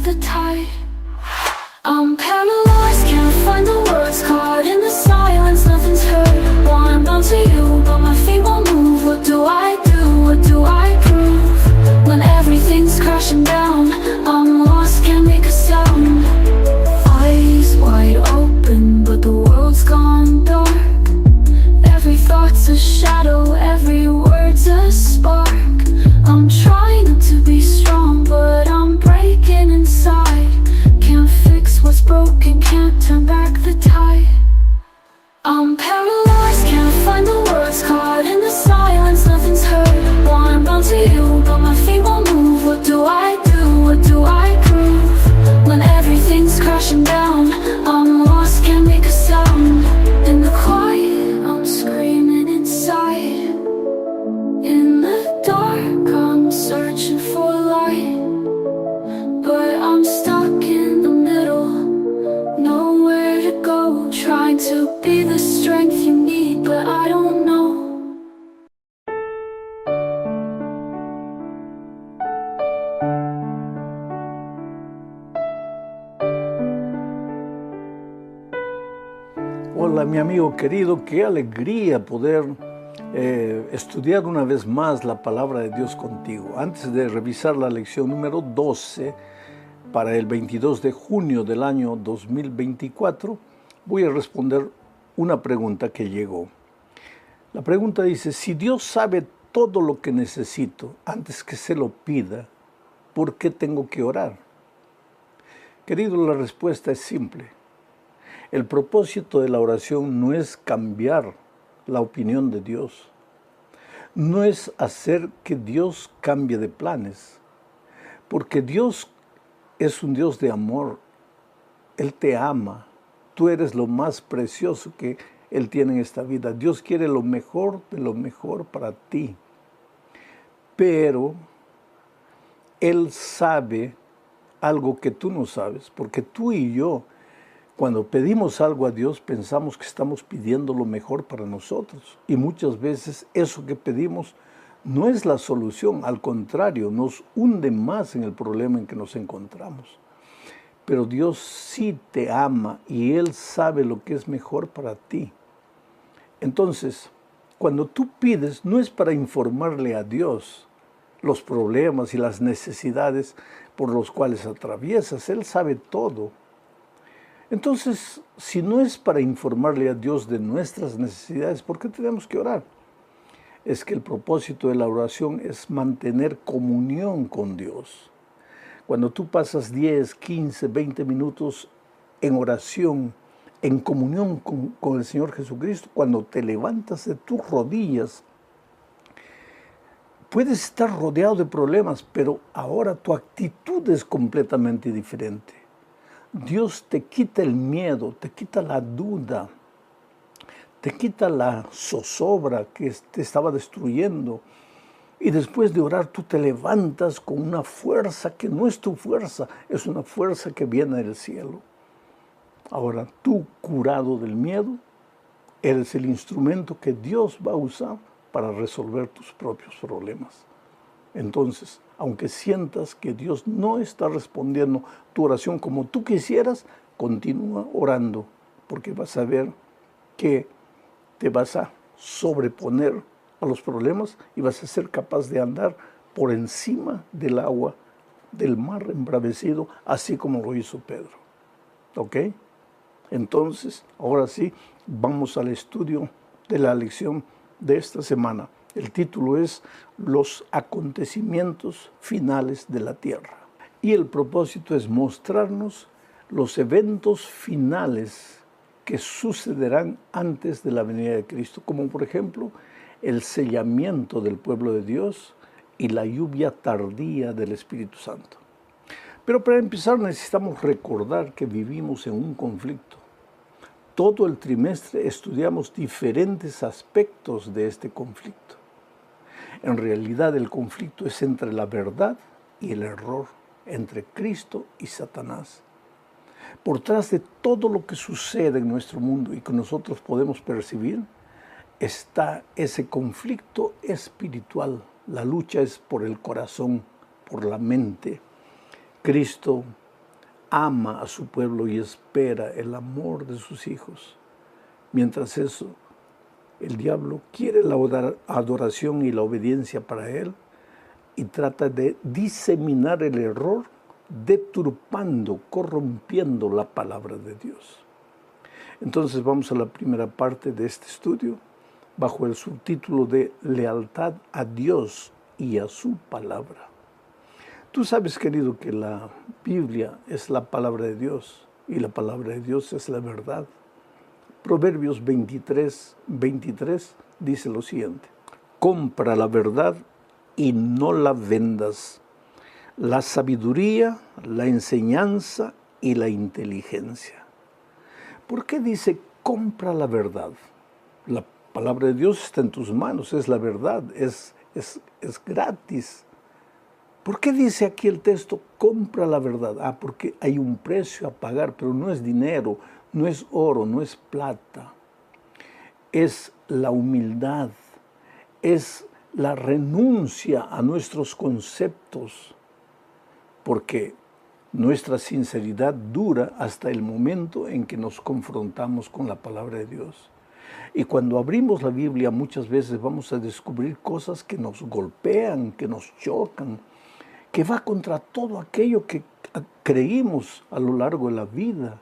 the tide. I'm paralyzed, can't find the words, caught in the silence, nothing's heard. Wanna bounce to you, but my feet won't move. What do I do? What do I prove? When everything's crashing down, I'm lost, can't make a sound. Eyes wide open, but the world's gone dark. Every thought's a shadow, every word's a spark. I'm trying not to be strong, but I'm breaking inside. Can't fix what's broken, can't turn back the tide. I'm paralyzed, can't find the words, caught in the silence, nothing's heard. Wanna bounce to you, but my feet won't move. What do I do? What do I prove? When everything's crashing down, I'm lost, can't make a sound. In the quiet, I'm screaming inside. In the dark, I'm searching for light, but I'm stuck in the middle, nowhere to go. Trying to be the strength you need, but I don't know. Hola mi amigo querido, qué alegría poder estudiar una vez más la palabra de Dios contigo. Antes de revisar la lección número 12 para el 22 de junio del año 2024, voy a responder una pregunta que llegó. La pregunta dice: si Dios sabe todo lo que necesito antes que se lo pida, ¿por qué tengo que orar? Querido, la respuesta es simple. El propósito de la oración no es cambiar la opinión de Dios. No es hacer que Dios cambie de planes, porque Dios es un Dios de amor. Él te ama. Tú eres lo más precioso que Él tiene en esta vida. Dios quiere lo mejor de lo mejor para ti. Pero Él sabe algo que tú no sabes, porque tú y yo, cuando pedimos algo a Dios, pensamos que estamos pidiendo lo mejor para nosotros. Y muchas veces eso que pedimos no es la solución, al contrario, nos hunde más en el problema en que nos encontramos. Pero Dios sí te ama y Él sabe lo que es mejor para ti. Entonces, cuando tú pides, no es para informarle a Dios los problemas y las necesidades por los cuales atraviesas. Él sabe todo. Entonces, si no es para informarle a Dios de nuestras necesidades, ¿por qué tenemos que orar? Es que el propósito de la oración es mantener comunión con Dios. Cuando tú pasas 10, 15, 20 minutos en oración, en comunión con el Señor Jesucristo, cuando te levantas de tus rodillas, puedes estar rodeado de problemas, pero ahora tu actitud es completamente diferente. Dios te quita el miedo, te quita la duda, te quita la zozobra que te estaba destruyendo. Y después de orar, tú te levantas con una fuerza que no es tu fuerza, es una fuerza que viene del cielo. Ahora, tú, curado del miedo, eres el instrumento que Dios va a usar para resolver tus propios problemas. Entonces, aunque sientas que Dios no está respondiendo tu oración como tú quisieras, continúa orando, porque vas a ver que te vas a sobreponer a los problemas y vas a ser capaz de andar por encima del agua, del mar embravecido, así como lo hizo Pedro. ¿Ok? Entonces, ahora sí, vamos al estudio de la lección de esta semana. El título es Los acontecimientos finales de la tierra. Y el propósito es mostrarnos los eventos finales que sucederán antes de la venida de Cristo, como por ejemplo el sellamiento del pueblo de Dios y la lluvia tardía del Espíritu Santo. Pero para empezar necesitamos recordar que vivimos en un conflicto. Todo el trimestre estudiamos diferentes aspectos de este conflicto. En realidad el conflicto es entre la verdad y el error, entre Cristo y Satanás. Por detrás de todo lo que sucede en nuestro mundo y que nosotros podemos percibir, está ese conflicto espiritual. La lucha es por el corazón, por la mente. Cristo ama a su pueblo y espera el amor de sus hijos. Mientras eso, el diablo quiere la adoración y la obediencia para él y trata de diseminar el error, deturpando, corrompiendo la palabra de Dios. Entonces vamos a la primera parte de este estudio, bajo el subtítulo de Lealtad a Dios y a su palabra. Tú sabes, querido, que la Biblia es la palabra de Dios y la palabra de Dios es la verdad. Proverbios 23 dice lo siguiente: compra la verdad y no la vendas, la sabiduría, la enseñanza y la inteligencia. ¿Por qué dice compra la verdad? La palabra de Dios está en tus manos, es la verdad, es gratis. ¿Por qué dice aquí el texto compra la verdad? Porque hay un precio a pagar, pero no es dinero, no es oro, no es plata. Es la humildad, es la renuncia a nuestros conceptos, porque nuestra sinceridad dura hasta el momento en que nos confrontamos con la palabra de Dios. Y cuando abrimos la Biblia muchas veces vamos a descubrir cosas que nos golpean, que nos chocan, que va contra todo aquello que creímos a lo largo de la vida.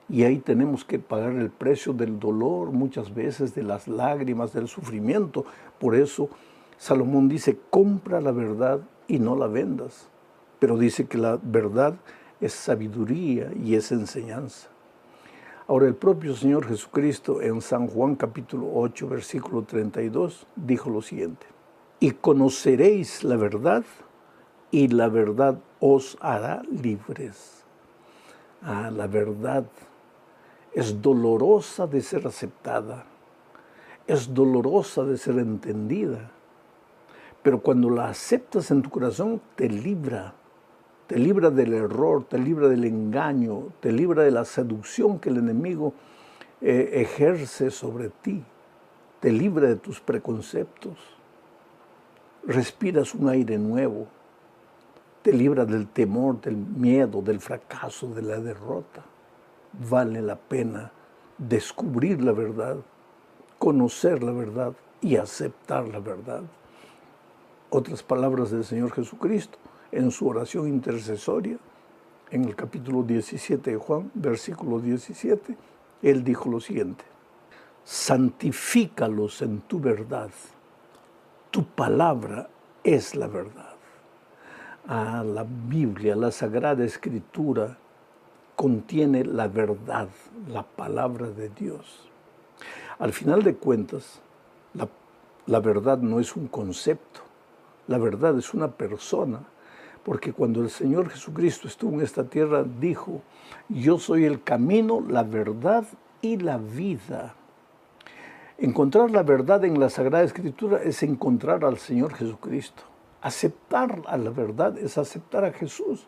Y ahí tenemos que pagar el precio del dolor, muchas veces de las lágrimas, del sufrimiento. Por eso Salomón dice, compra la verdad y no la vendas. Pero dice que la verdad es sabiduría y es enseñanza. Ahora, el propio Señor Jesucristo en San Juan capítulo 8, versículo 32, dijo lo siguiente: y conoceréis la verdad, y la verdad os hará libres. La verdad es dolorosa de ser aceptada, es dolorosa de ser entendida, pero cuando la aceptas en tu corazón te libra del error, te libra del engaño, te libra de la seducción que el enemigo ejerce sobre ti, te libra de tus preconceptos, respiras un aire nuevo, te libra del temor, del miedo, del fracaso, de la derrota. Vale la pena descubrir la verdad, conocer la verdad y aceptar la verdad. Otras palabras del Señor Jesucristo en su oración intercesoria, en el capítulo 17 de Juan, versículo 17, Él dijo lo siguiente: santifícalos en tu verdad, tu palabra es la verdad. La Biblia, la Sagrada Escritura, contiene la verdad, la palabra de Dios. Al final de cuentas, la verdad no es un concepto, la verdad es una persona, porque cuando el Señor Jesucristo estuvo en esta tierra, dijo, yo soy el camino, la verdad y la vida. Encontrar la verdad en la Sagrada Escritura es encontrar al Señor Jesucristo. Aceptar a la verdad es aceptar a Jesús.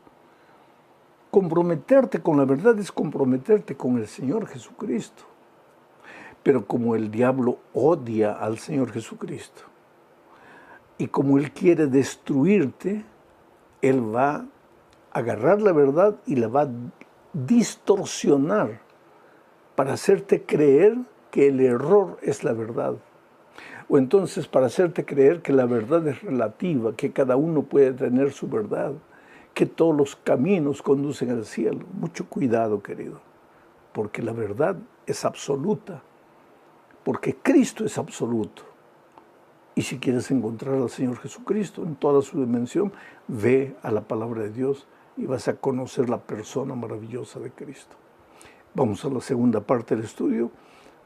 Comprometerte con la verdad es comprometerte con el Señor Jesucristo. Pero como el diablo odia al Señor Jesucristo y como Él quiere destruirte, Él va a agarrar la verdad y la va a distorsionar para hacerte creer que el error es la verdad. O entonces para hacerte creer que la verdad es relativa, que cada uno puede tener su verdad, que todos los caminos conducen al cielo. Mucho cuidado, querido, porque la verdad es absoluta, porque Cristo es absoluto. Y si quieres encontrar al Señor Jesucristo en toda su dimensión, ve a la palabra de Dios y vas a conocer la persona maravillosa de Cristo. Vamos a la segunda parte del estudio,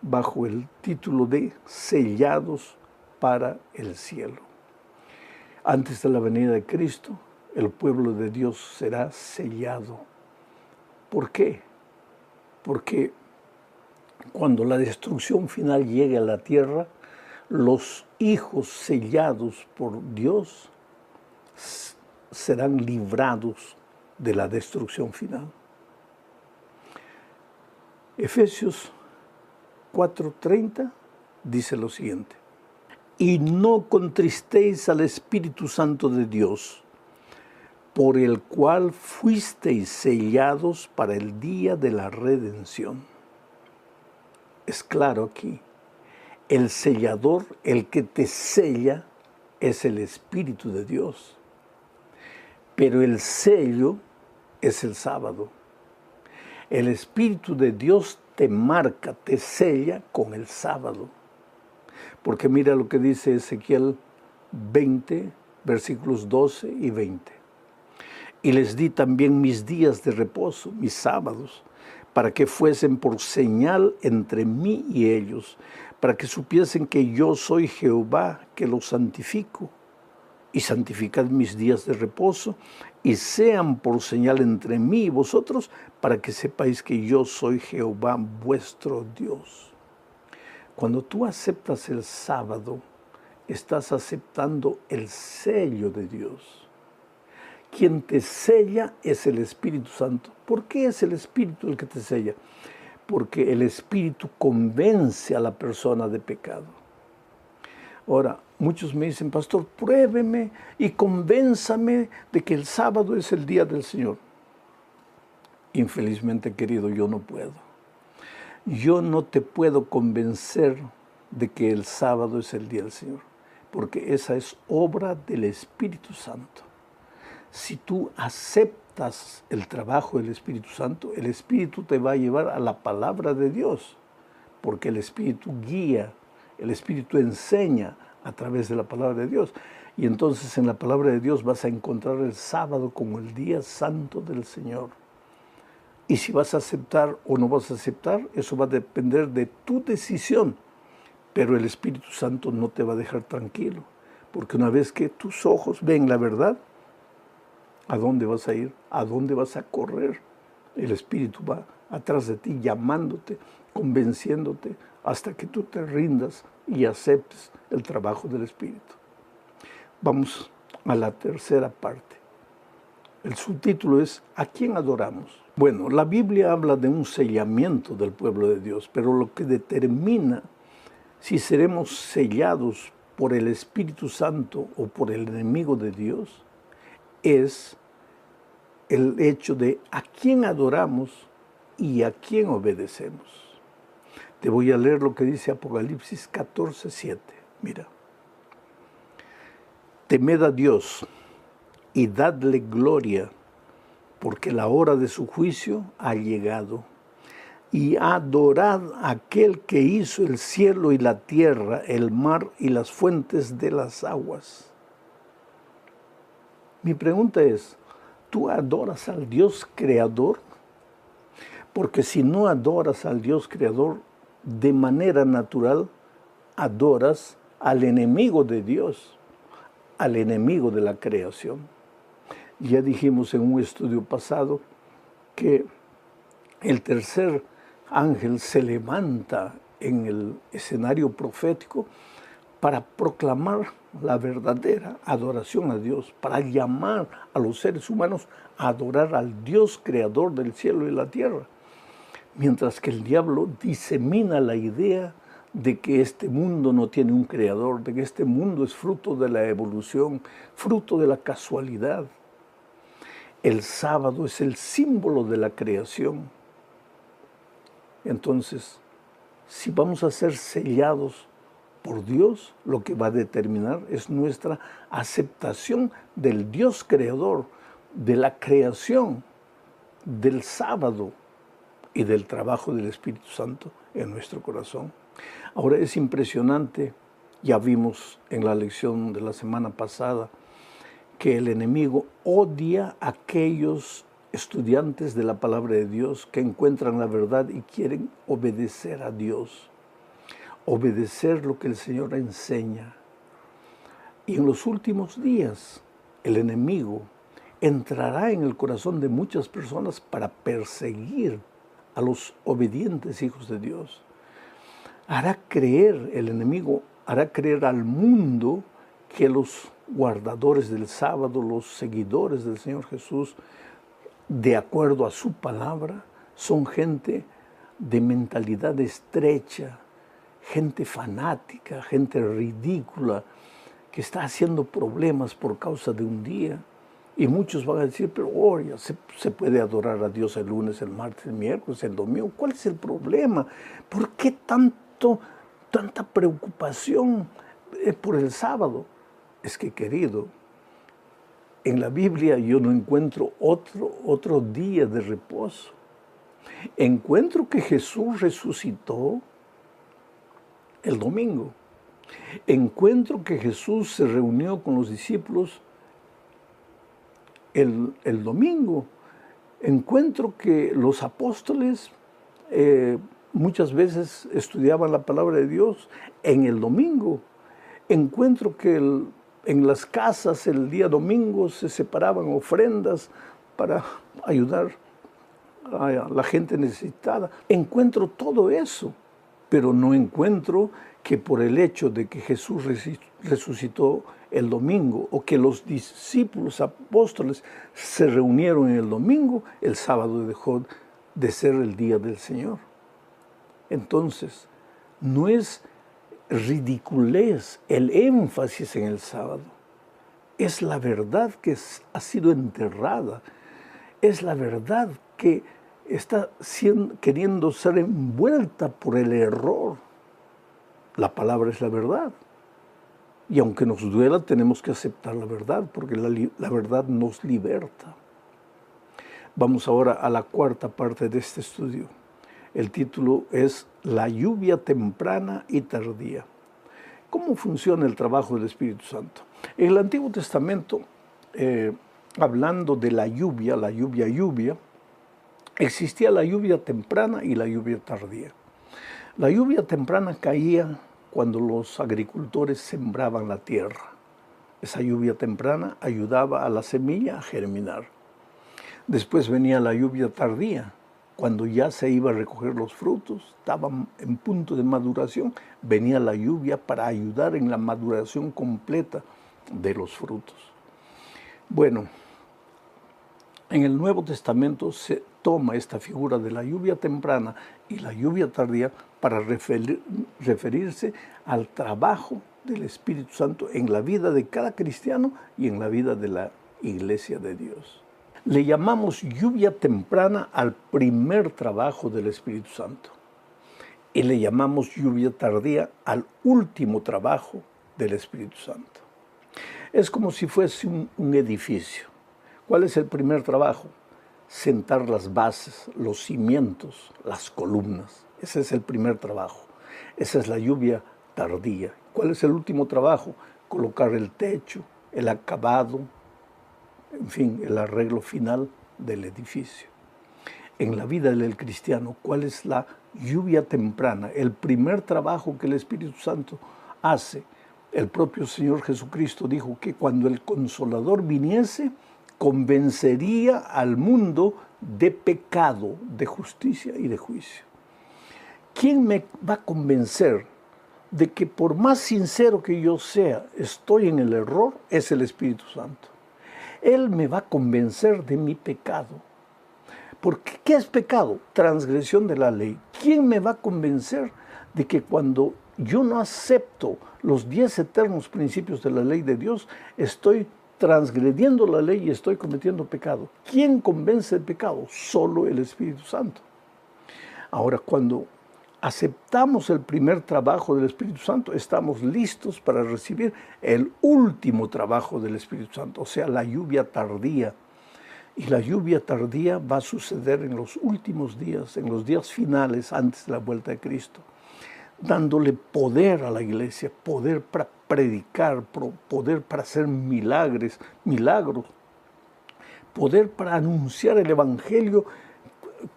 bajo el título de Sellados para el cielo. Antes de la venida de Cristo, el pueblo de Dios será sellado. ¿Por qué? Porque cuando la destrucción final llegue a la tierra, los hijos sellados por Dios serán librados de la destrucción final. Efesios 4:30 dice lo siguiente: y no contristéis al Espíritu Santo de Dios, por el cual fuisteis sellados para el día de la redención. Es claro aquí, el sellador, el que te sella, es el Espíritu de Dios. Pero el sello es el sábado. El Espíritu de Dios te marca, te sella con el sábado. Porque mira lo que dice Ezequiel 20, versículos 12 y 20. Y les di también mis días de reposo, mis sábados, para que fuesen por señal entre mí y ellos, para que supiesen que yo soy Jehová, que los santifico. Y santificad mis días de reposo, y sean por señal entre mí y vosotros, para que sepáis que yo soy Jehová vuestro Dios. Cuando tú aceptas el sábado, estás aceptando el sello de Dios. Quien te sella es el Espíritu Santo. ¿Por qué es el Espíritu el que te sella? Porque el Espíritu convence a la persona de pecado. Ahora, muchos me dicen, pastor, pruébeme y convénzame de que el sábado es el día del Señor. Infelizmente, querido, yo no puedo. Yo no te puedo convencer de que el sábado es el día del Señor, porque esa es obra del Espíritu Santo. Si tú aceptas el trabajo del Espíritu Santo, el Espíritu te va a llevar a la palabra de Dios, porque el Espíritu guía, el Espíritu enseña a través de la palabra de Dios. Y entonces en la palabra de Dios vas a encontrar el sábado como el día santo del Señor. Y si vas a aceptar o no vas a aceptar, eso va a depender de tu decisión. Pero el Espíritu Santo no te va a dejar tranquilo, porque una vez que tus ojos ven la verdad, ¿a dónde vas a ir? ¿A dónde vas a correr? El Espíritu va atrás de ti, llamándote, convenciéndote, hasta que tú te rindas y aceptes el trabajo del Espíritu. Vamos a la tercera parte. El subtítulo es ¿a quién adoramos? Bueno, la Biblia habla de un sellamiento del pueblo de Dios, pero lo que determina si seremos sellados por el Espíritu Santo o por el enemigo de Dios es el hecho de a quién adoramos y a quién obedecemos. Te voy a leer lo que dice Apocalipsis 14:7. Mira. Temed a Dios y dadle gloria, porque la hora de su juicio ha llegado. Y adorad a aquel que hizo el cielo y la tierra, el mar y las fuentes de las aguas. Mi pregunta es, ¿tú adoras al Dios creador? Porque si no adoras al Dios creador, de manera natural adoras al enemigo de Dios, al enemigo de la creación. Ya dijimos en un estudio pasado que el tercer ángel se levanta en el escenario profético para proclamar la verdadera adoración a Dios, para llamar a los seres humanos a adorar al Dios creador del cielo y la tierra. Mientras que el diablo disemina la idea de que este mundo no tiene un creador, de que este mundo es fruto de la evolución, fruto de la casualidad. El sábado es el símbolo de la creación. Entonces, si vamos a ser sellados por Dios, lo que va a determinar es nuestra aceptación del Dios creador, de la creación, del sábado y del trabajo del Espíritu Santo en nuestro corazón. Ahora es impresionante, ya vimos en la lección de la semana pasada, que el enemigo odia a aquellos estudiantes de la palabra de Dios que encuentran la verdad y quieren obedecer a Dios, obedecer lo que el Señor enseña. Y en los últimos días, el enemigo entrará en el corazón de muchas personas para perseguir a los obedientes hijos de Dios. El enemigo hará creer al mundo que los guardadores del sábado, los seguidores del Señor Jesús, de acuerdo a su palabra, son gente de mentalidad estrecha, gente fanática, gente ridícula, que está haciendo problemas por causa de un día. Y muchos van a decir, pero ya se puede adorar a Dios el lunes, el martes, el miércoles, el domingo. ¿Cuál es el problema? ¿Por qué tanta preocupación por el sábado? Es que, querido, en la Biblia yo no encuentro otro día de reposo. Encuentro que Jesús resucitó el domingo. Encuentro que Jesús se reunió con los discípulos el domingo. Encuentro que los apóstoles muchas veces estudiaban la palabra de Dios en el domingo. Encuentro que en las casas el día domingo se separaban ofrendas para ayudar a la gente necesitada. Encuentro todo eso, pero no encuentro que por el hecho de que Jesús resucitó el domingo o que los discípulos apóstoles se reunieron en el domingo, el sábado dejó de ser el día del Señor. Entonces, no es ridiculez el énfasis en el sábado. Es la verdad que ha sido enterrada. Es la verdad que está queriendo ser envuelta por el error. La palabra es la verdad. Y aunque nos duela, tenemos que aceptar la verdad, porque la verdad nos liberta. Vamos ahora a la cuarta parte de este estudio. El título es La lluvia temprana y tardía. ¿Cómo funciona el trabajo del Espíritu Santo? En el Antiguo Testamento, hablando de la lluvia, existía la lluvia temprana y la lluvia tardía. La lluvia temprana caía cuando los agricultores sembraban la tierra. Esa lluvia temprana ayudaba a la semilla a germinar. Después venía la lluvia tardía, cuando ya se iba a recoger los frutos, estaban en punto de maduración, venía la lluvia para ayudar en la maduración completa de los frutos. Bueno, en el Nuevo Testamento se toma esta figura de la lluvia temprana y la lluvia tardía para referirse al trabajo del Espíritu Santo en la vida de cada cristiano y en la vida de la Iglesia de Dios. Le llamamos lluvia temprana al primer trabajo del Espíritu Santo y le llamamos lluvia tardía al último trabajo del Espíritu Santo. Es como si fuese un edificio. ¿Cuál es el primer trabajo? Sentar las bases, los cimientos, las columnas. Ese es el primer trabajo. Esa es la lluvia tardía. ¿Cuál es el último trabajo? Colocar el techo, el acabado, en fin, el arreglo final del edificio. En la vida del cristiano, ¿cuál es la lluvia temprana? El primer trabajo que el Espíritu Santo hace. El propio Señor Jesucristo dijo que cuando el Consolador viniese, convencería al mundo de pecado, de justicia y de juicio. ¿Quién me va a convencer de que por más sincero que yo sea, estoy en el error? Es el Espíritu Santo. Él me va a convencer de mi pecado. Porque ¿qué es pecado? Transgresión de la ley. ¿Quién me va a convencer de que cuando yo no acepto los 10 eternos principios de la ley de Dios, estoy transgrediendo la ley y estoy cometiendo pecado? ¿Quién convence de pecado? Solo el Espíritu Santo. Ahora, cuando aceptamos el primer trabajo del Espíritu Santo, estamos listos para recibir el último trabajo del Espíritu Santo, o sea, la lluvia tardía. Y la lluvia tardía va a suceder en los últimos días, en los días finales antes de la vuelta de Cristo, dándole poder a la iglesia, poder para predicar, poder para hacer milagros, poder para anunciar el Evangelio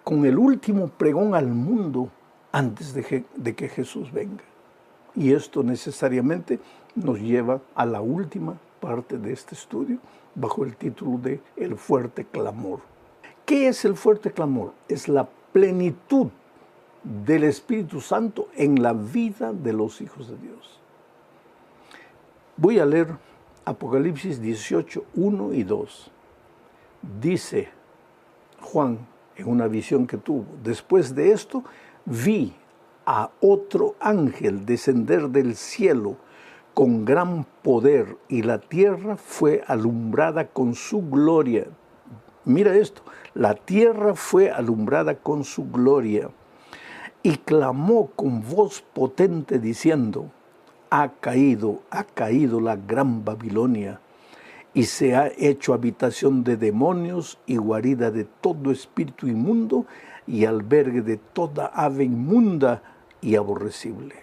con el último pregón al mundo antes de que Jesús venga. Y esto necesariamente nos lleva a la última parte de este estudio, bajo el título de El fuerte clamor. ¿Qué es el fuerte clamor? Es la plenitud del Espíritu Santo en la vida de los hijos de Dios. Voy a leer Apocalipsis 18, 1 y 2. Dice Juan en una visión que tuvo: después de esto vi a otro ángel descender del cielo con gran poder y la tierra fue alumbrada con su gloria. Mira esto, la tierra fue alumbrada con su gloria y clamó con voz potente diciendo, ha caído la gran Babilonia y se ha hecho habitación de demonios y guarida de todo espíritu inmundo y albergue de toda ave inmunda y aborrecible.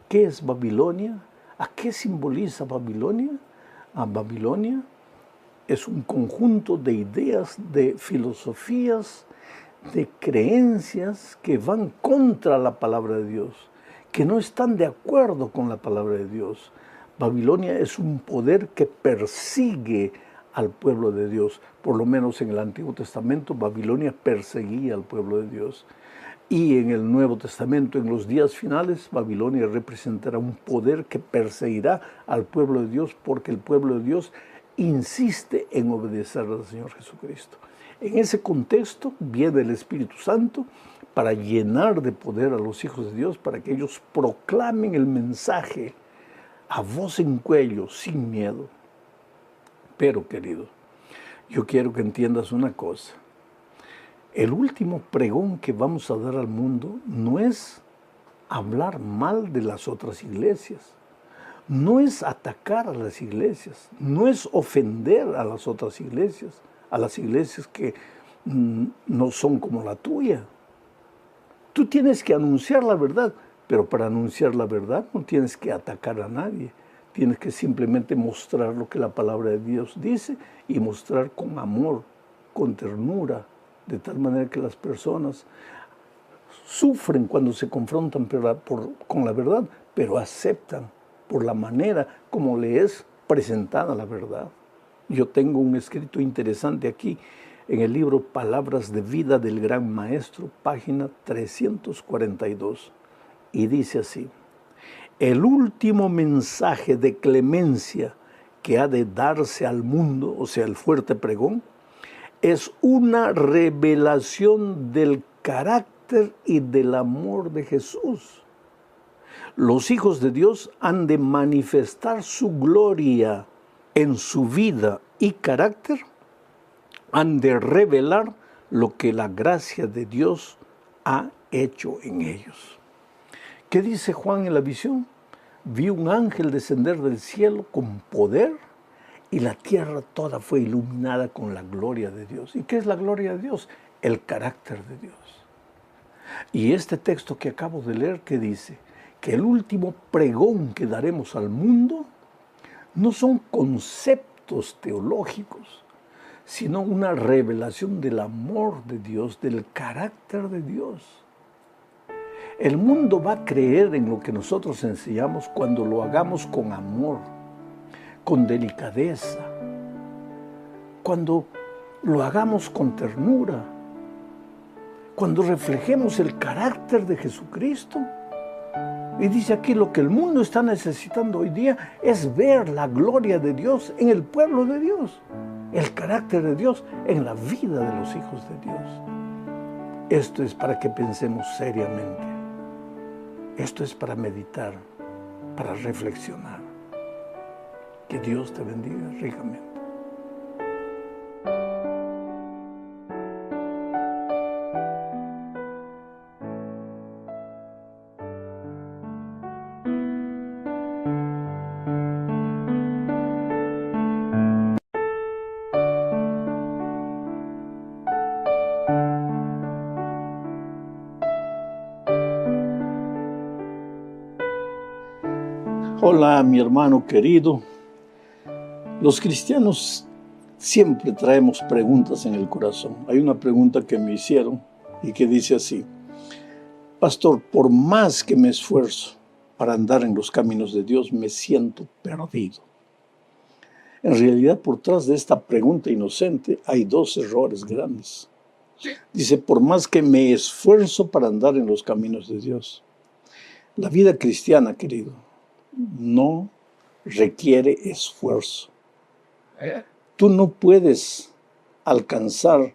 ¿Qué es Babilonia? ¿A qué simboliza Babilonia? A Babilonia es un conjunto de ideas, de filosofías, de creencias que van contra la palabra de Dios, que no están de acuerdo con la palabra de Dios. Babilonia es un poder que persigue al pueblo de Dios. Por lo menos en el Antiguo Testamento, Babilonia perseguía al pueblo de Dios. Y en el Nuevo Testamento, en los días finales, Babilonia representará un poder que perseguirá al pueblo de Dios, porque el pueblo de Dios insiste en obedecer al Señor Jesucristo. En ese contexto viene el Espíritu Santo para llenar de poder a los hijos de Dios, para que ellos proclamen el mensaje a voz en cuello, sin miedo. Pero, querido, yo quiero que entiendas una cosa. El último pregón que vamos a dar al mundo no es hablar mal de las otras iglesias, no es atacar a las iglesias, no es ofender a las otras iglesias, a las iglesias que no son como la tuya. Tú tienes que anunciar la verdad, pero para anunciar la verdad no tienes que atacar a nadie. Tienes que simplemente mostrar lo que la palabra de Dios dice y mostrar con amor, con ternura, de tal manera que las personas sufren cuando se confrontan con la verdad, pero aceptan por la manera como le es presentada la verdad. Yo tengo un escrito interesante aquí en el libro Palabras de Vida del Gran Maestro, página 342, y dice así: el último mensaje de clemencia que ha de darse al mundo, o sea, el fuerte pregón, es una revelación del carácter y del amor de Jesús. Los hijos de Dios han de manifestar su gloria en su vida y carácter, han de revelar lo que la gracia de Dios ha hecho en ellos. ¿Qué dice Juan en la visión? Vi un ángel descender del cielo con poder y la tierra toda fue iluminada con la gloria de Dios. ¿Y qué es la gloria de Dios? El carácter de Dios. Y este texto que acabo de leer, que dice que el último pregón que daremos al mundo no son conceptos teológicos, sino una revelación del amor de Dios, del carácter de Dios. El mundo va a creer en lo que nosotros enseñamos cuando lo hagamos con amor, con delicadeza, cuando lo hagamos con ternura, cuando reflejemos el carácter de Jesucristo. Y dice aquí, lo que el mundo está necesitando hoy día es ver la gloria de Dios en el pueblo de Dios, el carácter de Dios en la vida de los hijos de Dios. Esto es para que pensemos seriamente. Esto es para meditar, para reflexionar. Que Dios te bendiga ricamente. Hola, mi hermano querido. Los cristianos siempre traemos preguntas en el corazón. Hay una pregunta que me hicieron y que dice así: Pastor, por más que me esfuerzo para andar en los caminos de Dios, me siento perdido. En realidad, por detrás de esta pregunta inocente hay dos errores grandes. Dice, por más que me esfuerzo para andar en los caminos de Dios. La vida cristiana, querido, no requiere esfuerzo. Tú no puedes alcanzar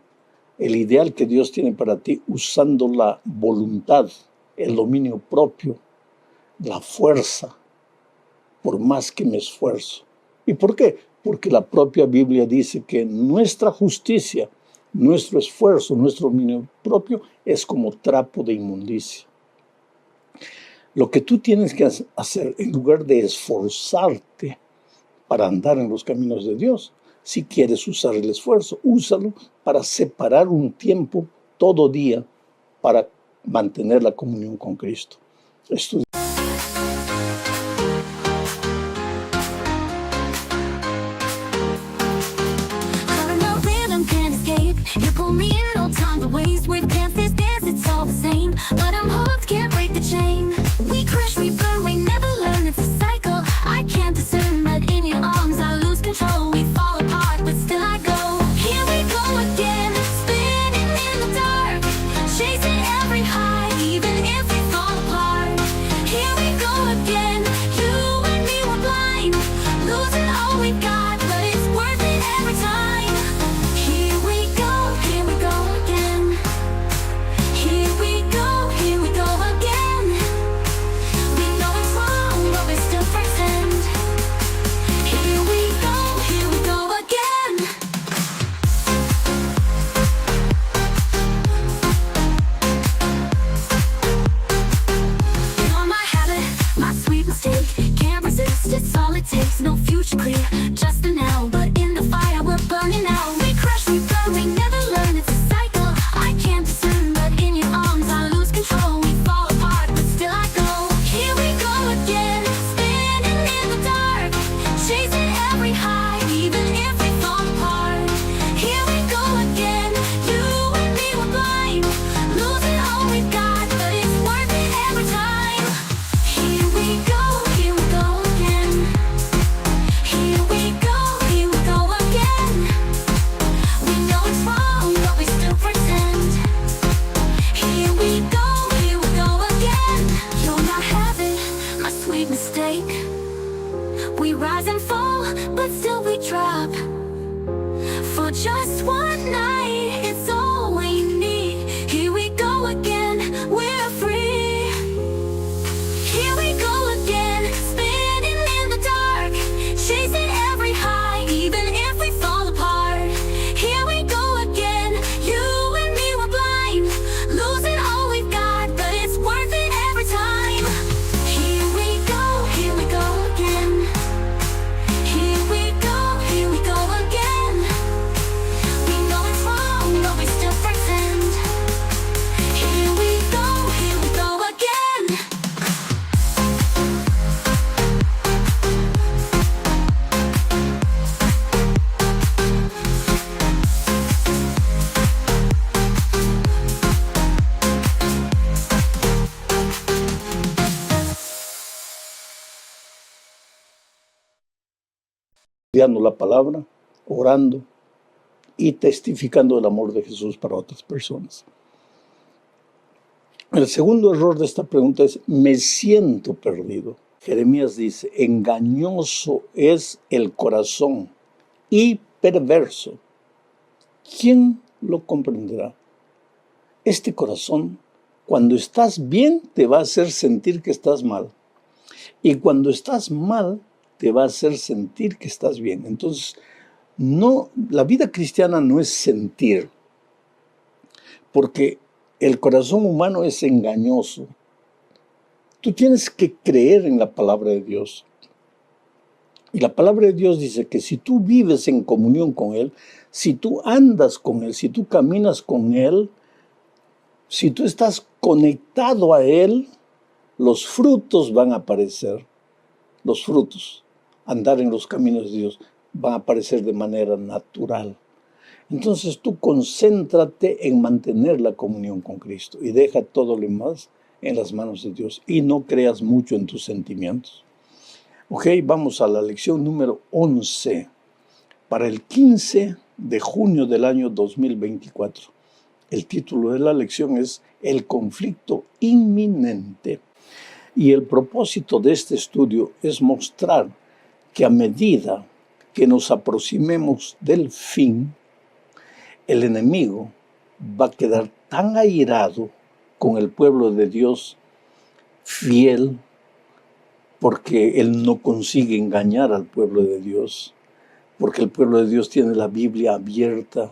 el ideal que Dios tiene para ti usando la voluntad, el dominio propio, la fuerza. por más que me esfuerzo. ¿Y por qué? Porque la propia Biblia dice que nuestra justicia, nuestro esfuerzo, nuestro dominio propio es como trapo de inmundicia. Lo que tú tienes que hacer, en lugar de esforzarte para andar en los caminos de Dios, si quieres usar el esfuerzo, úsalo para separar un tiempo todo día para mantener la comunión con Cristo. You pull me in, no time to waste. With dances, dance, it's all the same. But I'm hooked, can't break the chain. We crash, we burn, we never learn, it's a cycle. I can't discern, but in your arms I lose control. We fall apart, but still I go. Here we go again, spinning in the dark, chasing every high, even if we fall apart. Here we go again, you and me were blind, losing all we got, but it's worth it every time. It's all it takes, no future clear, just the now. But in the fire we're burning out. We crash, we burn, we never learn, it's a cycle. I can't discern, but in your arms I lose control. We fall apart, but still I go. Here we go again, spinning in the dark, chasing every high, even if we fall apart. Here we go again, you and me were blind, losing all we've got, but it's worth it every time. Here we go again. Here we go again. We know it's wrong, but we still pretend. Here we go again. You're my habit, my sweet mistake. We rise and fall, but still we drop. For just one night, it's all we need. Here we go again, we're free. Here we go again, spinning in the dark, chasing every high, even if we fall apart. Here we go again, you and me were blind, losing all we've got, but it's worth it every time. Here we go again. Here we go again. We know it's wrong, but we still pretend. Here we go again. Estudiando la palabra, orando y testificando el amor de Jesús para otras personas. El segundo error de esta pregunta es: me siento perdido. Jeremías dice: engañoso es el corazón y perverso. ¿Quién lo comprenderá? Este corazón, cuando estás bien, te va a hacer sentir que estás mal. Y cuando estás mal, te va a hacer sentir que estás bien. Entonces, la vida cristiana no es sentir, porque el corazón humano es engañoso. Tú tienes que creer en la palabra de Dios. Y la palabra de Dios dice que si tú vives en comunión con Él, si tú andas con Él, si tú caminas con Él, si tú estás conectado a Él, los frutos van a aparecer. Los frutos, andar en los caminos de Dios, van a aparecer de manera natural. Entonces tú concéntrate en mantener la comunión con Cristo y deja todo lo demás en las manos de Dios y no creas mucho en tus sentimientos. Ok, vamos a la lección número 11 para el 15 de junio del año 2024. El título de la lección es El conflicto inminente. Y el propósito de este estudio es mostrar que a medida que nos aproximemos del fin, el enemigo va a quedar tan airado con el pueblo de Dios fiel, porque él no consigue engañar al pueblo de Dios, porque el pueblo de Dios tiene la Biblia abierta,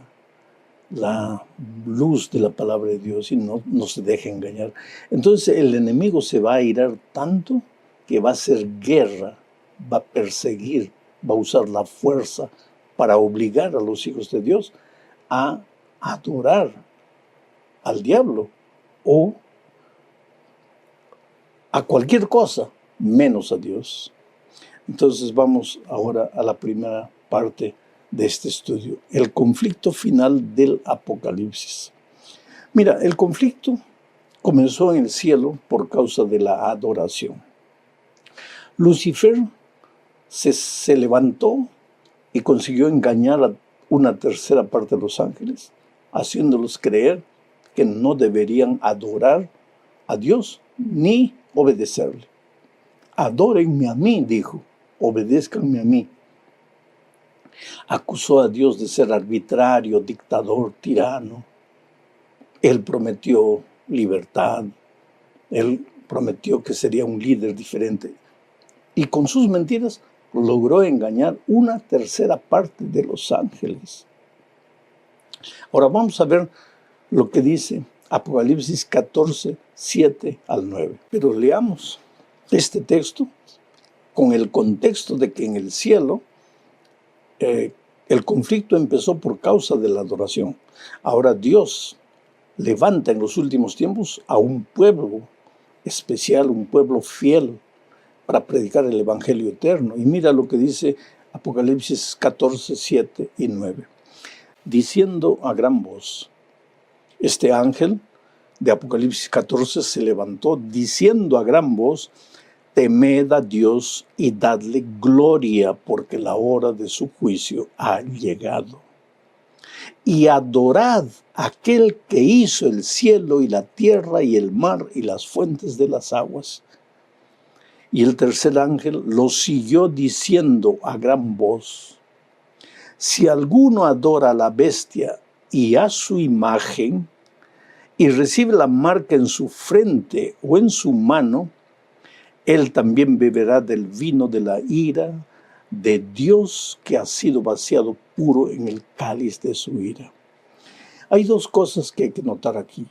la luz de la palabra de Dios, y no se deja engañar. Entonces el enemigo se va a irar tanto que va a hacer guerra, va a perseguir, va a usar la fuerza para obligar a los hijos de Dios a adorar al diablo o a cualquier cosa menos a Dios. Entonces vamos ahora a la primera parte de este estudio, el conflicto final del Apocalipsis. Mira, el conflicto comenzó en el cielo por causa de la adoración. Lucifer se levantó y consiguió engañar a una tercera parte de los ángeles, haciéndolos creer que no deberían adorar a Dios ni obedecerle. Adórenme a mí, dijo, obedézcanme a mí. Acusó a Dios de ser arbitrario, dictador, tirano. Él prometió libertad, él prometió que sería un líder diferente. Y con sus mentiras logró engañar una tercera parte de los ángeles. Ahora vamos a ver lo que dice Apocalipsis 14, 7 al 9. Pero leamos este texto con el contexto de que en el cielo el conflicto empezó por causa de la adoración. Ahora Dios levanta en los últimos tiempos a un pueblo especial, un pueblo fiel para predicar el evangelio eterno. Y mira lo que dice Apocalipsis 14, 7 y 9. Diciendo a gran voz, este ángel de Apocalipsis 14 se levantó diciendo a gran voz, temed a Dios y dadle gloria, porque la hora de su juicio ha llegado. Y adorad a aquel que hizo el cielo y la tierra y el mar y las fuentes de las aguas. Y el tercer ángel lo siguió diciendo a gran voz, si alguno adora a la bestia y a su imagen, y recibe la marca en su frente o en su mano, él también beberá del vino de la ira de Dios que ha sido vaciado puro en el cáliz de su ira. Hay dos cosas que hay que notar aquí.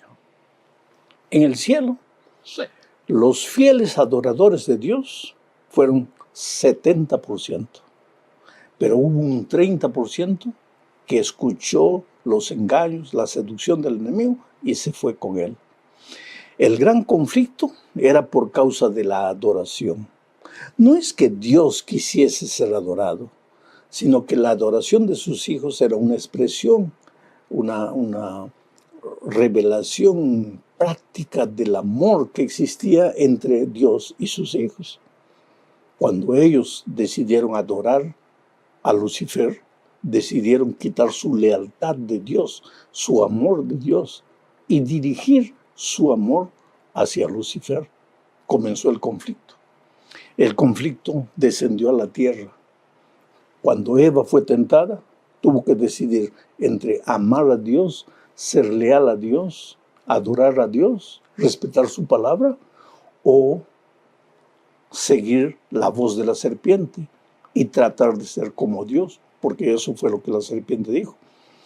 En el cielo, los fieles adoradores de Dios fueron 70%, pero hubo un 30% que escuchó los engaños, la seducción del enemigo y se fue con él. El gran conflicto era por causa de la adoración. No es que Dios quisiese ser adorado, sino que la adoración de sus hijos era una expresión, una revelación práctica del amor que existía entre Dios y sus hijos. Cuando ellos decidieron adorar a Lucifer, decidieron quitar su lealtad de Dios, su amor de Dios, y dirigir su amor hacia Lucifer. Comenzó el conflicto. El conflicto descendió a la tierra. Cuando Eva fue tentada, tuvo que decidir entre amar a Dios, ser leal a Dios, adorar a Dios, respetar su palabra, o seguir la voz de la serpiente y tratar de ser como Dios, porque eso fue lo que la serpiente dijo.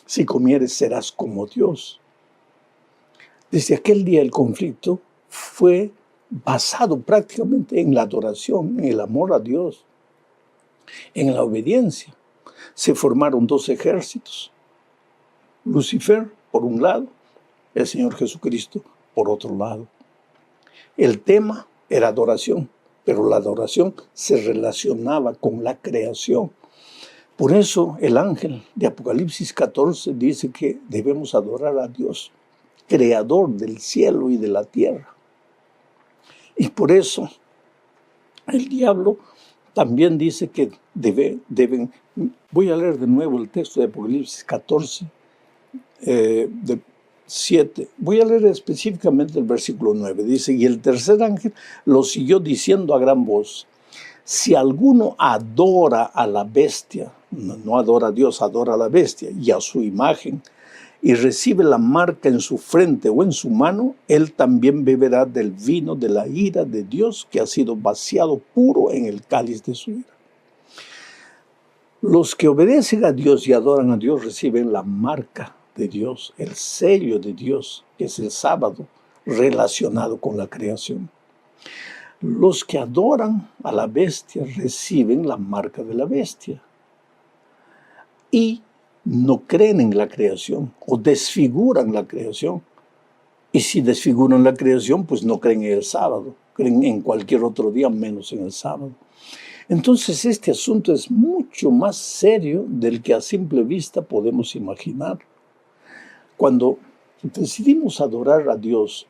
Si comieres, serás como Dios. Desde aquel día el conflicto fue basado prácticamente en la adoración, en el amor a Dios, en la obediencia. Se formaron dos ejércitos. Lucifer, por un lado, el Señor Jesucristo, por otro lado. El tema era adoración, pero la adoración se relacionaba con la creación. Por eso el ángel de Apocalipsis 14 dice que debemos adorar a Dios, creador del cielo y de la tierra. Y por eso el diablo también dice que deben. Voy a leer de nuevo el texto de Apocalipsis 14, 7. Voy a leer específicamente el versículo 9. Dice, y el tercer ángel lo siguió diciendo a gran voz, si alguno adora a la bestia, no adora a Dios, adora a la bestia y a su imagen, y recibe la marca en su frente o en su mano, él también beberá del vino de la ira de Dios que ha sido vaciado puro en el cáliz de su ira. Los que obedecen a Dios y adoran a Dios reciben la marca de Dios, el sello de Dios, que es el sábado, relacionado con la creación. Los que adoran a la bestia reciben la marca de la bestia y no creen en la creación o desfiguran la creación. Y si desfiguran la creación, pues no creen en el sábado, creen en cualquier otro día menos en el sábado. Entonces este asunto es mucho más serio del que a simple vista podemos imaginar. Cuando decidimos adorar a Dios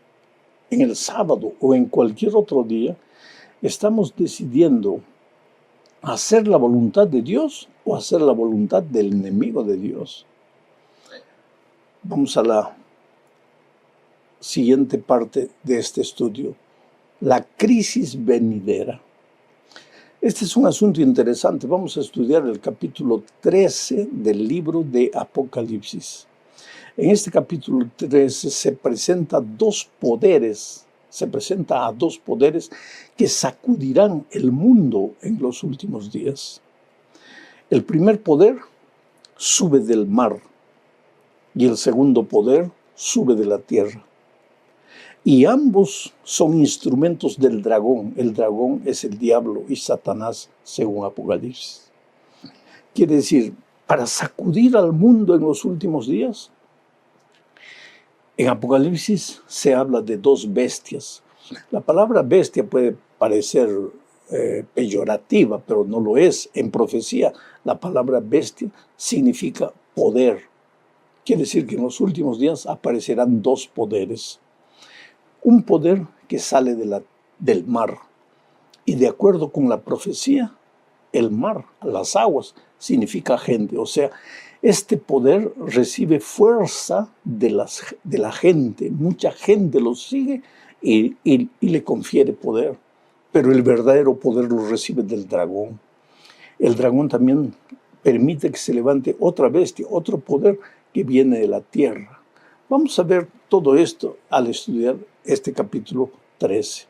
en el sábado o en cualquier otro día, estamos decidiendo hacer la voluntad de Dios o hacer la voluntad del enemigo de Dios. Vamos a la siguiente parte de este estudio, la crisis venidera. Este es un asunto interesante. Vamos a estudiar el capítulo 13 del libro de Apocalipsis. En este capítulo 13 se presenta a dos poderes que sacudirán el mundo en los últimos días. El primer poder sube del mar y el segundo poder sube de la tierra. Y ambos son instrumentos del dragón. El dragón es el diablo y Satanás, según Apocalipsis. Quiere decir, para sacudir al mundo en los últimos días, en Apocalipsis se habla de dos bestias. La palabra bestia puede parecer peyorativa, pero no lo es. En profecía, la palabra bestia significa poder. Quiere decir que en los últimos días aparecerán dos poderes. Un poder que sale del mar. Y de acuerdo con la profecía, el mar, las aguas, significa gente. O sea, este poder recibe fuerza de la gente. Mucha gente lo sigue y le confiere poder. Pero el verdadero poder lo recibe del dragón. El dragón también permite que se levante otra bestia, otro poder que viene de la tierra. Vamos a ver todo esto al estudiar este capítulo 13.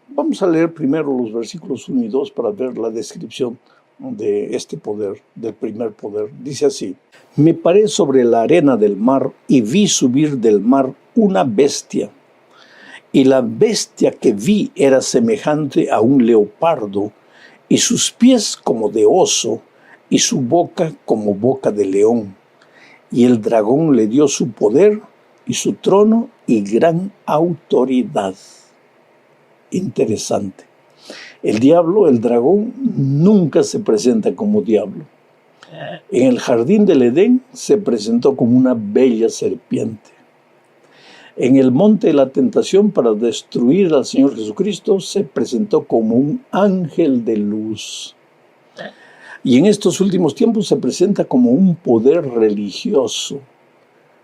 Vamos a leer primero los versículos 1 y 2 para ver la descripción de este poder, del primer poder. Dice así: me paré sobre la arena del mar y vi subir del mar una bestia. Y la bestia que vi era semejante a un leopardo, y sus pies como de oso, y su boca como boca de león. Y el dragón le dio su poder y su trono y gran autoridad. Interesante. El diablo, el dragón, nunca se presenta como diablo. En el jardín del Edén se presentó como una bella serpiente. En el monte de la tentación para destruir al Señor Jesucristo se presentó como un ángel de luz. Y en estos últimos tiempos se presenta como un poder religioso,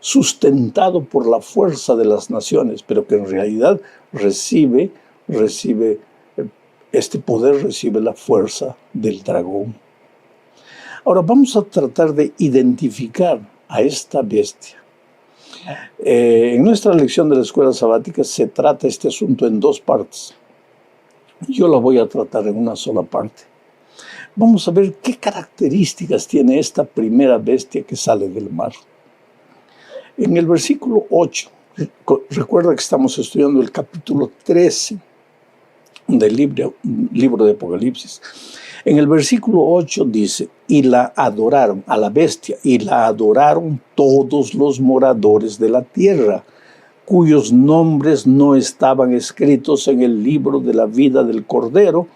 sustentado por la fuerza de las naciones, pero que en realidad recibe este poder, recibe la fuerza del dragón. Ahora vamos a tratar de identificar a esta bestia. En nuestra lección de la escuela sabática se trata este asunto en dos partes. Yo la voy a tratar en una sola parte. Vamos a ver qué características tiene esta primera bestia que sale del mar. En el versículo 8, recuerda que estamos estudiando el capítulo 13 del libro de Apocalipsis. En el versículo 8 dice: y la adoraron, a la bestia, y la adoraron todos los moradores de la tierra, cuyos nombres no estaban escritos en el libro de la vida del Cordero,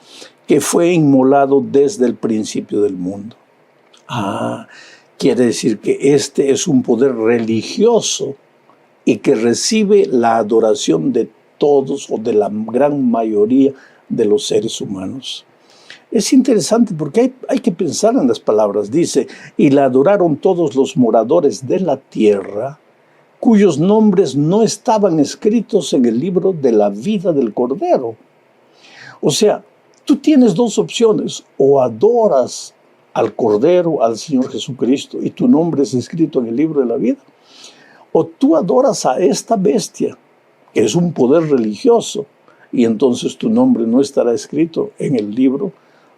que fue inmolado desde el principio del mundo. Quiere decir que este es un poder religioso y que recibe la adoración de todos o de la gran mayoría de los seres humanos. Es interesante porque hay que pensar en las palabras. Dice: y la adoraron todos los moradores de la tierra, cuyos nombres no estaban escritos en el libro de la vida del Cordero. O sea, tú tienes dos opciones: o adoras al Cordero, al Señor Jesucristo, y tu nombre es escrito en el libro de la vida, o tú adoras a esta bestia, que es un poder religioso, y entonces tu nombre no estará escrito en el libro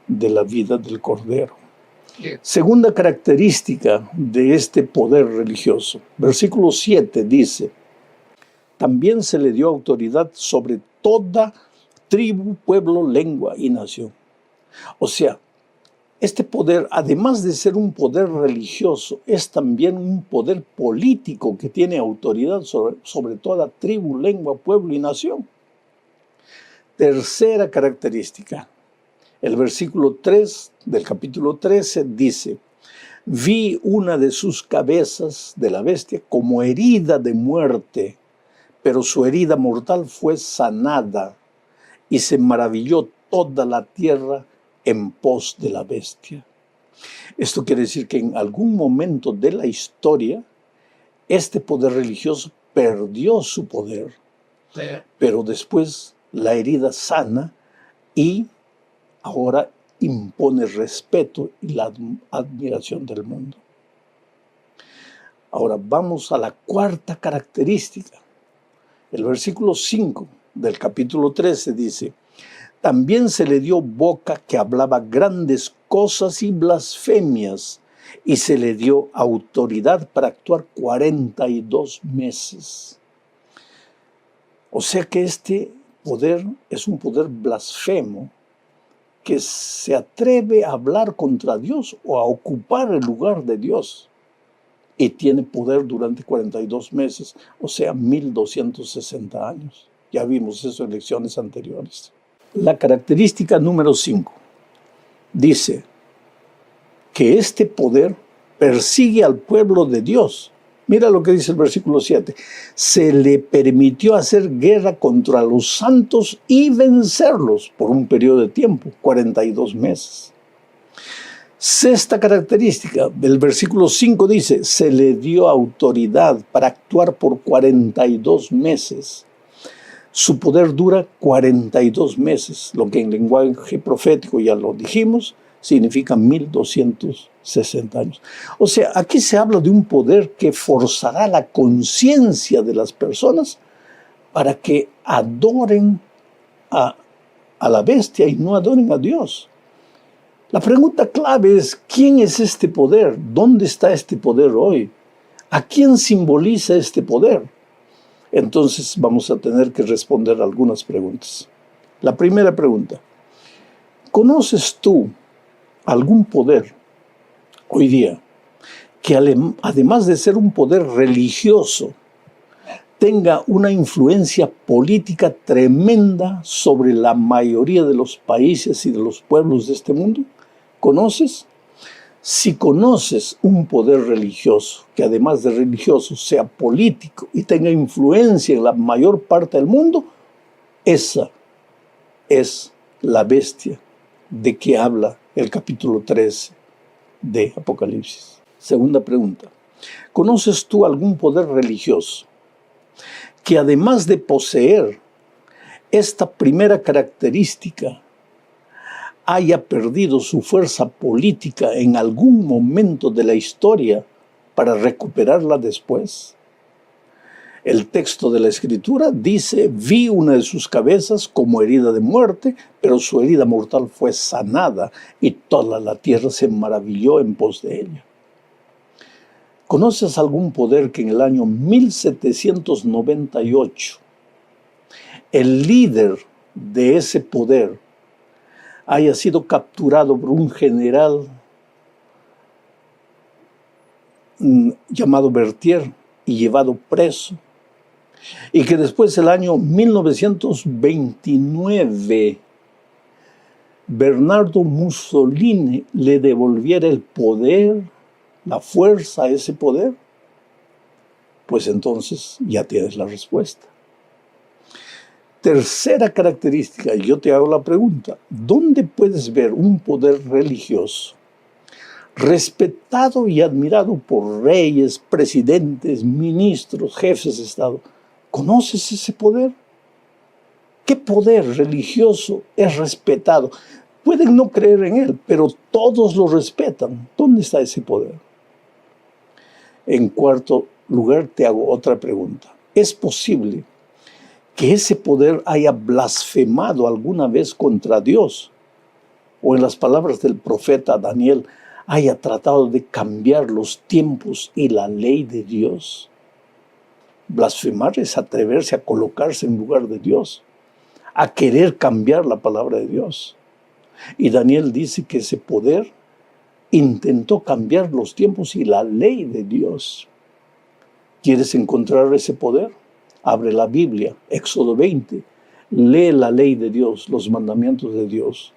de la vida del Cordero. Segunda característica de este poder religioso. Versículo 7 dice, también se le dio autoridad sobre toda tribu, pueblo, lengua y nación. O sea, este poder, además de ser un poder religioso, es también un poder político que tiene autoridad sobre toda tribu, lengua, pueblo y nación. Tercera característica. El versículo 3 del capítulo 13 dice, vi una de sus cabezas de la bestia como herida de muerte, pero su herida mortal fue sanada y se maravilló toda la tierra en pos de la bestia. Esto quiere decir que en algún momento de la historia, este poder religioso perdió su poder, pero después la herida sana y ahora impone respeto y la admiración del mundo. Ahora vamos a la cuarta característica. El versículo 5 del capítulo 13 dice, también se le dio boca que hablaba grandes cosas y blasfemias, y se le dio autoridad para actuar 42 meses. O sea que este poder es un poder blasfemo que se atreve a hablar contra Dios o a ocupar el lugar de Dios. Y tiene poder durante 42 meses, o sea, 1260 años. Ya vimos eso en lecciones anteriores. La característica número 5 dice que este poder persigue al pueblo de Dios. Mira lo que dice el versículo 7. Se le permitió hacer guerra contra los santos y vencerlos por un periodo de tiempo, 42 meses. Sexta característica, del versículo 5 dice, se le dio autoridad para actuar por 42 meses. Su poder dura 42 meses, lo que en lenguaje profético ya lo dijimos, significa 1260 años. O sea, aquí se habla de un poder que forzará la conciencia de las personas para que adoren a la bestia y no adoren a Dios. La pregunta clave es, ¿quién es este poder? ¿Dónde está este poder hoy? ¿A quién simboliza este poder? Entonces vamos a tener que responder algunas preguntas. La primera pregunta, ¿conoces tú algún poder hoy día que además de ser un poder religioso, tenga una influencia política tremenda sobre la mayoría de los países y de los pueblos de este mundo? ¿Conoces? Si conoces un poder religioso, que además de religioso sea político y tenga influencia en la mayor parte del mundo, esa es la bestia de que habla el capítulo 13 de Apocalipsis. Segunda pregunta, ¿conoces tú algún poder religioso que además de poseer esta primera característica haya perdido su fuerza política en algún momento de la historia para recuperarla después? El texto de la Escritura dice, vi una de sus cabezas como herida de muerte, pero su herida mortal fue sanada y toda la tierra se maravilló en pos de ella. ¿Conoces algún poder que en el año 1798 el líder de ese poder haya sido capturado por un general llamado Berthier y llevado preso, y que después el año 1929 Bernardo Mussolini le devolviera el poder, la fuerza a ese poder? Pues entonces ya tienes la respuesta. Tercera característica, y yo te hago la pregunta, ¿dónde puedes ver un poder religioso respetado y admirado por reyes, presidentes, ministros, jefes de Estado? ¿Conoces ese poder? ¿Qué poder religioso es respetado? Pueden no creer en él, pero todos lo respetan. ¿Dónde está ese poder? En cuarto lugar, te hago otra pregunta. ¿Es posible que ese poder haya blasfemado alguna vez contra Dios? O en las palabras del profeta Daniel, haya tratado de cambiar los tiempos y la ley de Dios. Blasfemar es atreverse a colocarse en lugar de Dios, a querer cambiar la palabra de Dios. Y Daniel dice que ese poder intentó cambiar los tiempos y la ley de Dios. ¿Quieres encontrar ese poder? Abre la Biblia, Éxodo 20, lee la ley de Dios, los mandamientos de Dios.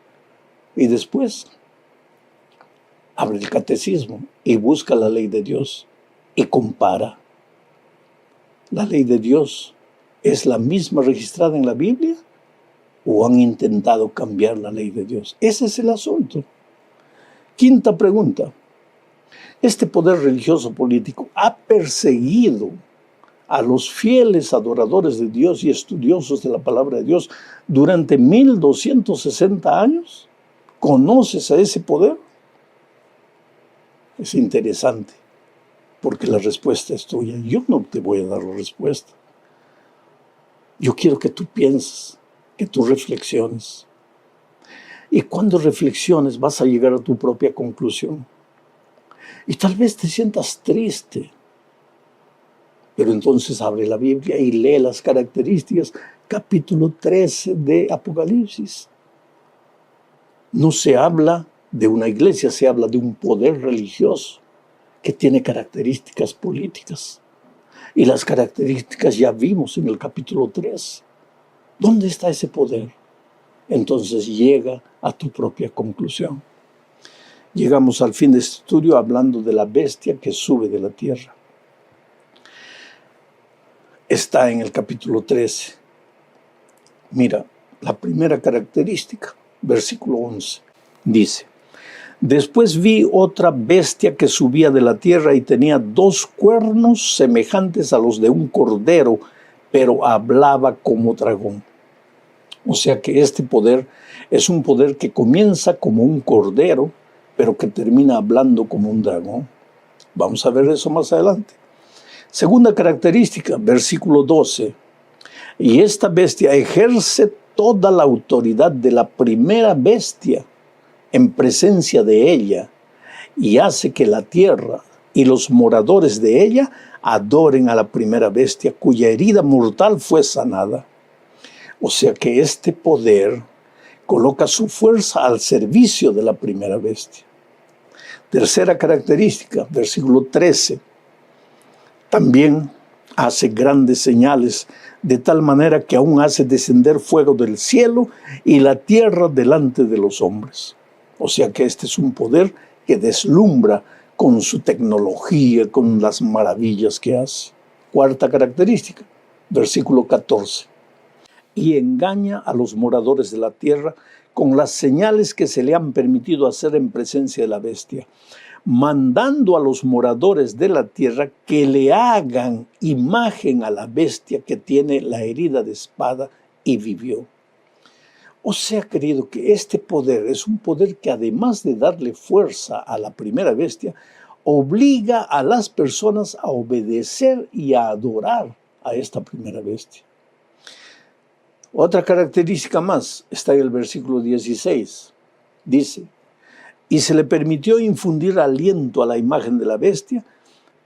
Y después, abre el catecismo y busca la ley de Dios y compara. ¿La ley de Dios es la misma registrada en la Biblia o han intentado cambiar la ley de Dios? Ese es el asunto. Quinta pregunta. Este poder religioso político ha perseguido a los fieles adoradores de Dios y estudiosos de la palabra de Dios durante 1260 años. ¿Conoces a ese poder? Es interesante, porque la respuesta es tuya. Yo no te voy a dar la respuesta. Yo quiero que tú pienses, que tú reflexiones. Y cuando reflexiones vas a llegar a tu propia conclusión. Y tal vez te sientas triste. Pero entonces abre la Biblia y lee las características, capítulo 13 de Apocalipsis. No se habla de una iglesia, se habla de un poder religioso que tiene características políticas. Y las características ya vimos en el capítulo 3. ¿Dónde está ese poder? Entonces llega a tu propia conclusión. Llegamos al fin de este estudio hablando de la bestia que sube de la tierra. Está en el capítulo 13. Mira, la primera característica, versículo 11, dice: Después vi otra bestia que subía de la tierra y tenía 2 cuernos semejantes a los de un cordero, pero hablaba como dragón. O sea que este poder es un poder que comienza como un cordero, pero que termina hablando como un dragón. Vamos a ver eso más adelante. Segunda característica, versículo 12. Y esta bestia ejerce toda la autoridad de la primera bestia en presencia de ella y hace que la tierra y los moradores de ella adoren a la primera bestia cuya herida mortal fue sanada. O sea que este poder coloca su fuerza al servicio de la primera bestia. Tercera característica, versículo 13. También hace grandes señales, de tal manera que aún hace descender fuego del cielo y la tierra delante de los hombres. O sea que este es un poder que deslumbra con su tecnología, con las maravillas que hace. Cuarta característica, versículo 14. Y engaña a los moradores de la tierra con las señales que se le han permitido hacer en presencia de la bestia, mandando a los moradores de la tierra que le hagan imagen a la bestia que tiene la herida de espada y vivió. O sea, querido, que este poder es un poder que además de darle fuerza a la primera bestia, obliga a las personas a obedecer y a adorar a esta primera bestia. Otra característica más está en el versículo 16. Dice: y se le permitió infundir aliento a la imagen de la bestia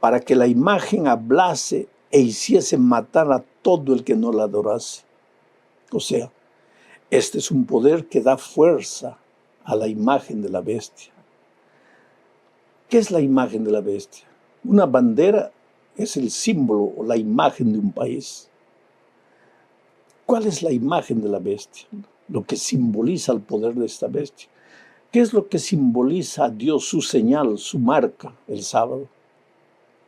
para que la imagen hablase e hiciese matar a todo el que no la adorase. O sea, este es un poder que da fuerza a la imagen de la bestia. ¿Qué es la imagen de la bestia? Una bandera es el símbolo o la imagen de un país. ¿Cuál es la imagen de la bestia? Lo que simboliza el poder de esta bestia. ¿Qué es lo que simboliza a Dios, su señal, su marca, el sábado?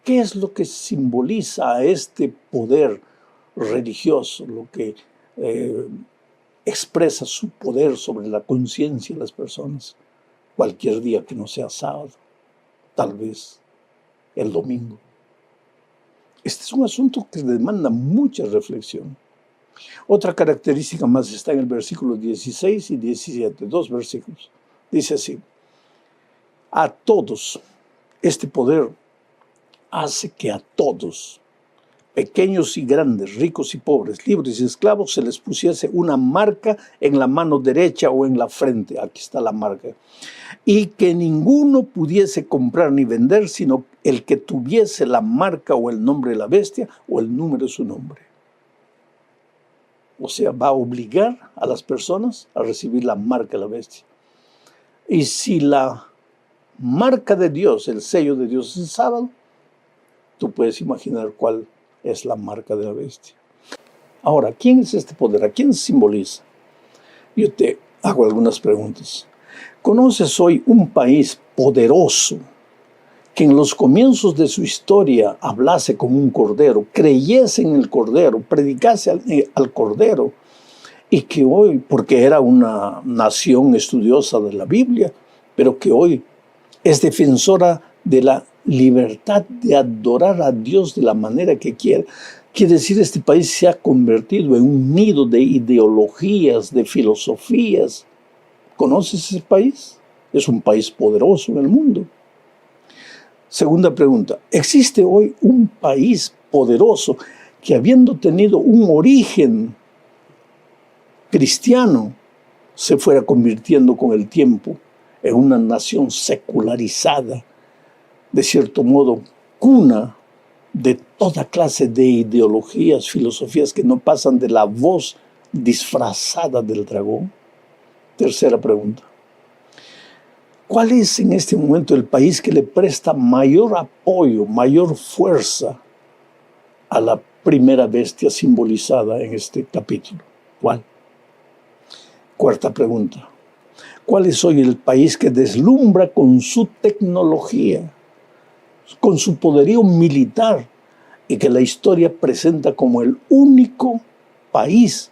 ¿Qué es lo que simboliza a este poder religioso, lo que expresa su poder sobre la conciencia de las personas? Cualquier día que no sea sábado, tal vez el domingo. Este es un asunto que demanda mucha reflexión. Otra característica más está en el versículo 16 y 17, 2 versículos. Dice así: a todos este poder hace que a todos, pequeños y grandes, ricos y pobres, libres y esclavos, se les pusiese una marca en la mano derecha o en la frente. Aquí está la marca. Y que ninguno pudiese comprar ni vender, sino el que tuviese la marca o el nombre de la bestia o el número de su nombre. O sea, va a obligar a las personas a recibir la marca de la bestia. Y si la marca de Dios, el sello de Dios es el sábado, tú puedes imaginar cuál es la marca de la bestia. Ahora, ¿quién es este poder? ¿A quién simboliza? Yo te hago algunas preguntas. ¿Conoces hoy un país poderoso que en los comienzos de su historia hablase como un cordero, creyese en el cordero, predicase al cordero, y que hoy, porque era una nación estudiosa de la Biblia, pero que hoy es defensora de la libertad de adorar a Dios de la manera que quiera? Quiere decir, este país se ha convertido en un nido de ideologías, de filosofías. ¿Conoces ese país? Es un país poderoso en el mundo. Segunda pregunta, ¿existe hoy un país poderoso que, habiendo tenido un origen cristiano, se fuera convirtiendo con el tiempo en una nación secularizada, de cierto modo cuna de toda clase de ideologías, filosofías que no pasan de la voz disfrazada del dragón? Tercera pregunta, ¿cuál es en este momento el país que le presta mayor apoyo, mayor fuerza a la primera bestia simbolizada en este capítulo? ¿Cuál? Cuarta pregunta, ¿cuál es hoy el país que deslumbra con su tecnología, con su poderío militar, y que la historia presenta como el único país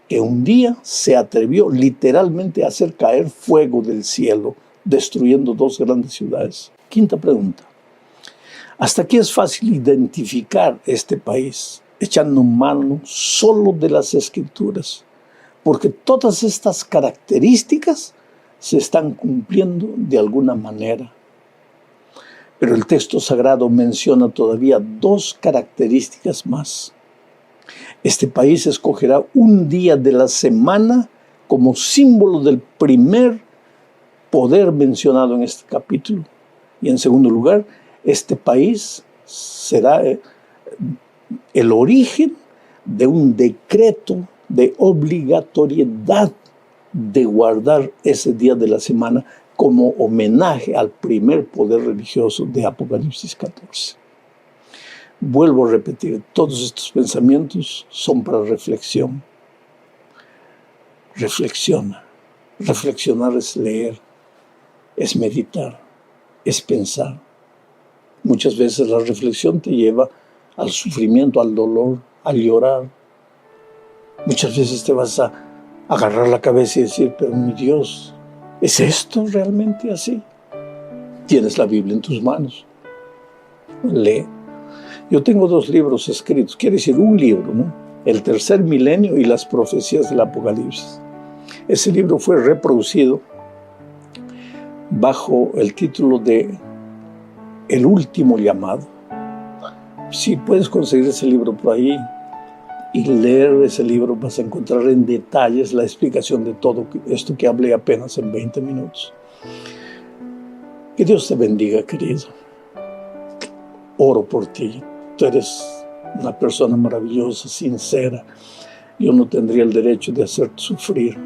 que un día se atrevió literalmente a hacer caer fuego del cielo, destruyendo 2 grandes ciudades? Quinta pregunta, hasta aquí es fácil identificar este país, echando mano solo de las Escrituras, porque todas estas características se están cumpliendo de alguna manera. Pero el texto sagrado menciona todavía 2 características más. Este país escogerá un día de la semana como símbolo del primer poder mencionado en este capítulo. Y en segundo lugar, este país será el origen de un decreto de obligatoriedad de guardar ese día de la semana como homenaje al primer poder religioso de Apocalipsis 14. Vuelvo a repetir, todos estos pensamientos son para reflexión. Reflexiona. Reflexionar es leer, es meditar, es pensar. Muchas veces la reflexión te lleva al sufrimiento, al dolor, al llorar. Muchas veces te vas a agarrar la cabeza y decir, pero mi Dios, ¿es esto realmente así? Tienes la Biblia en tus manos. Lee. Yo tengo 2 libros escritos, quiere decir un libro, ¿no? El tercer milenio y las profecías del Apocalipsis. Ese libro fue reproducido bajo el título de El último llamado. Si puedes conseguir ese libro por ahí y leer ese libro, vas a encontrar en detalles la explicación de todo esto que hablé apenas en 20 minutos. Que Dios te bendiga, querido. Oro por ti. Tú eres una persona maravillosa, sincera. Yo no tendría el derecho de hacerte sufrir.